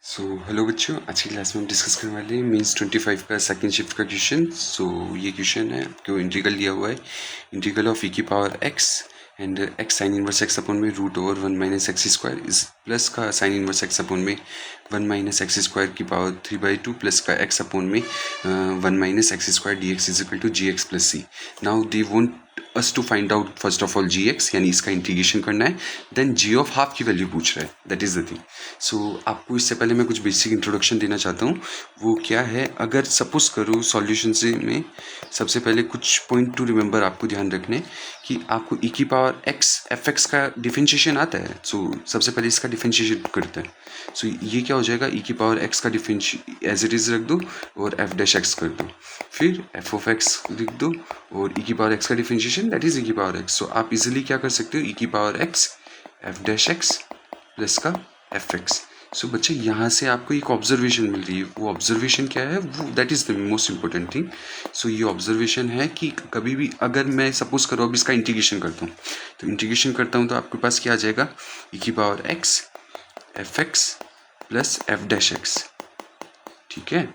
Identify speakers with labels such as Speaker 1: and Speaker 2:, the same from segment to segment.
Speaker 1: Hello बच्चों, आज की क्लास में हम डिस्कस करने वाले हैं मीन्स 25 का सेकंड शिफ्ट का क्वेश्चन। ये क्वेश्चन है, आपको इंटीग्रल दिया हुआ है, इंटीग्रल ऑफ ई की power x and x sine inverse x upon में root over 1 minus x square is plus का साइन इनवर्स एक्स अपॉन में 1 माइनस एक्स स्क्वायर की पावर 3/2 प्लस का एक्स अपॉन में 1 minus x square d x is equal to g x plus c. Now they want us to find out first of all g x, यानी इसका integration करना है, then ji of half की value पूछ रहा है, that is the thing. आपको इससे पहले मैं कुछ बेसिक इंट्रोडक्शन देना चाहता हूँ। वो क्या है, अगर सपोज करो सॉल्यूशन से में सबसे पहले कुछ पॉइंट टू रिमेंबर आपको ध्यान रखने कि आपको ई की पावर एक्स एफ एक्स का डिफरेंशिएशन आता है। सबसे पहले इसका डिफरेंशिएशन करते हैं। ये क्या हो जाएगा, ई की पावर एक्स का डिफरेंशिएशन एज इट इज रख दो और एफ डैश एक्स कर दो, फिर एफ ऑफ एक्स लिख दो और ई की पावर एक्स का डिफरेंशिएशन दैट इज ई की पावर एक्स। आप इजिली क्या कर सकते हो, ई की power x F dash x plus का एफ एक्स। बच्चे यहाँ से आपको एक ऑब्जर्वेशन मिल रही है, वो ऑब्जर्वेशन क्या है, वो that is the most important thing. ये ऑब्जर्वेशन है कि कभी भी अगर मैं सपोज करो अब इसका इंटीग्रेशन करता हूँ, तो इंटीग्रेशन करता हूँ तो आपके पास क्या आ जाएगा, ई की power x f x plus f dash x. ठीक है,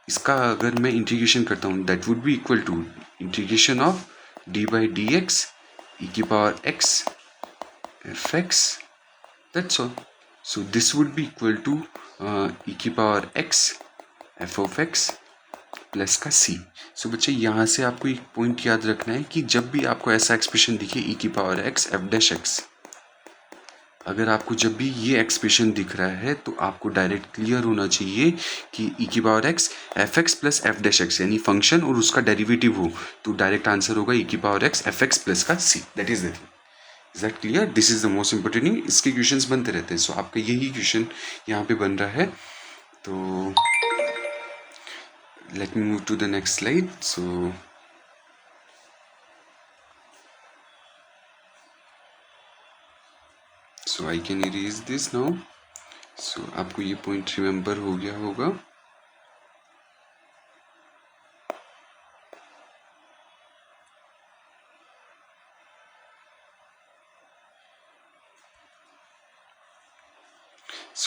Speaker 1: इसका अगर मैं इंटीग्रेशन करता हूँ that would be equal to integration of d by d x e की power x f x, that's all. This would be equal to e की power x f of x plus का c। बच्चे यहाँ से आपको एक point याद रखना है कि जब भी आपको ऐसा एक्सप्रेशन दिखे e की power x f dash x, अगर आपको जब भी ये एक्सप्रेशन दिख रहा है तो आपको डायरेक्ट क्लियर होना चाहिए कि e की power x F x plus f dash x यानी फंक्शन और उसका डेरिवेटिव हो, तो डायरेक्ट आंसर होगा e की power x F x plus का c। That is the thing. Is that clear? This is the most important thing. इसके questions बनते रहते हैं। आपका यही क्वेश्चन यहाँ पे बन रहा है। तो let me move to the next slide. So I can erase this now. आपको ये पॉइंट रिमेंबर हो गया होगा।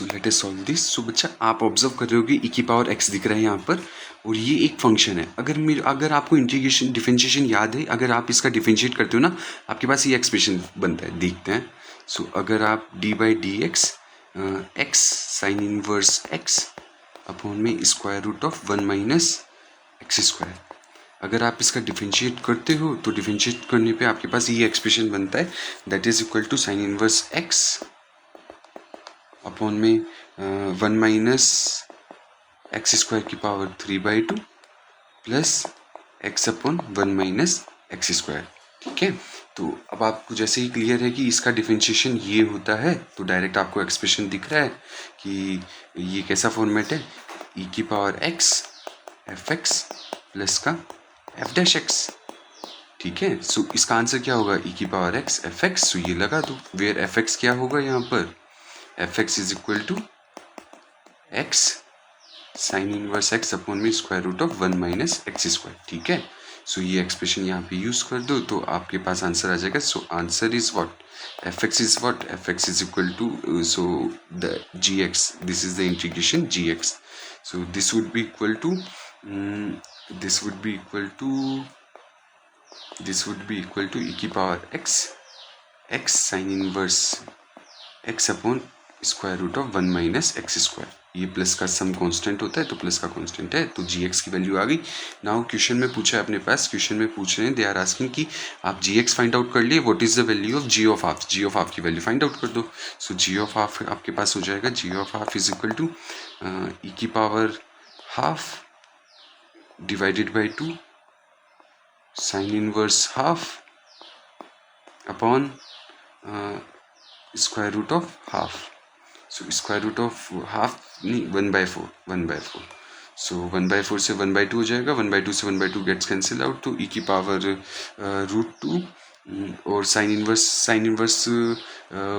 Speaker 1: Let us solve this. बच्चा आप ऑब्जर्व कर रहे हो कि e की पावर x दिख रहा है यहाँ पर, और ये एक फंक्शन है। अगर आपको इंटीग्रेशन डिफरेंशिएशन याद है, अगर आप इसका डिफरेंशिएट करते हो ना, आपके पास ये एक्सप्रेशन बनता है, देखते हैं। अगर आप d by d x x sine inverse x upon में square root of 1 minus x square, अगर आप इसका डिफरेंशिएट करते हो तो डिफरेंशिएट करने पे आपके पास ये एक्सप्रेशन बनता है, that is equal to sine inverse x upon में 1 माइनस एक्स स्क्वायर की power 3/2 plus x upon 1 minus x square. ठीक है, तो अब आपको जैसे ही क्लियर है कि इसका डिफरेंशिएशन ये होता है, तो डायरेक्ट आपको एक्सप्रेशन दिख रहा है कि ये कैसा फॉर्मेट है, ई की power x f x plus का एफ डैश एक्स। ठीक है, इसका आंसर क्या होगा, ई की पावर एक्स एफ एक्स। ये लगा दो, वेयर एफ एक्स क्या होगा यहाँ पर, f x is equal to x sine inverse x upon में square root of 1 minus x square. ठीक है, ये एक्सप्रेशन यहाँ पे यूज कर दो तो आपके पास आंसर आ जाएगा। Answer is what, f x is what, f x is equal to the g x, this is the integration g x. This would be equal to this would be equal to this would be equal to e की power x sine inverse x upon square root of 1 minus x square. ये plus का some constant होता है तो plus का constant है, तो जी x की वैल्यू आ गई। नाउ क्वेश्चन में पूछा है अपने पास, क्वेश्चन में पूछ रहे हैं, दे आर आस्किंग कि आप जी एक्स फाइंड आउट कर लिए, what is the value of g of half, g of half की वैल्यू फाइंड आउट कर दो। जी ऑफ हाफ आपके पास हो जाएगा, g of half is equal to e की power half divided by 2 sine inverse half upon square root of half. Square root of half नहीं, 1/4 1/4। 1/4 से 1/2 हो जाएगा, 1/2 से 1/2 गेट्स कैंसिल आउट, तो ई की पावर √2 और sine inverse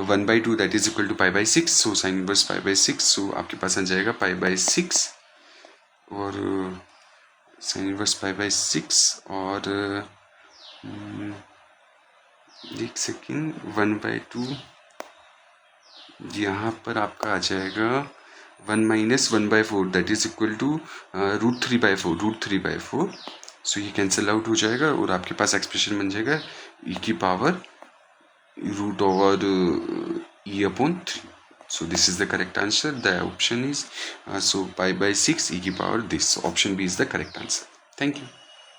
Speaker 1: 1/2 that is equal to π/6। Sine inverse π/6, आपके पास आ जाएगा π/6 और साइन इनवर्स π/6 और एक सेकेंड 1/2 यहाँ पर आपका आ जाएगा 1 minus 1 by 4 that is equal to root 3 by 4. सो ये कैंसिल आउट हो जाएगा और आपके पास एक्सप्रेशन बन जाएगा e की power root over e upon 3. So this is the correct answer. The option is so pi by 6 e की power this. So option B is the correct answer. Thank you.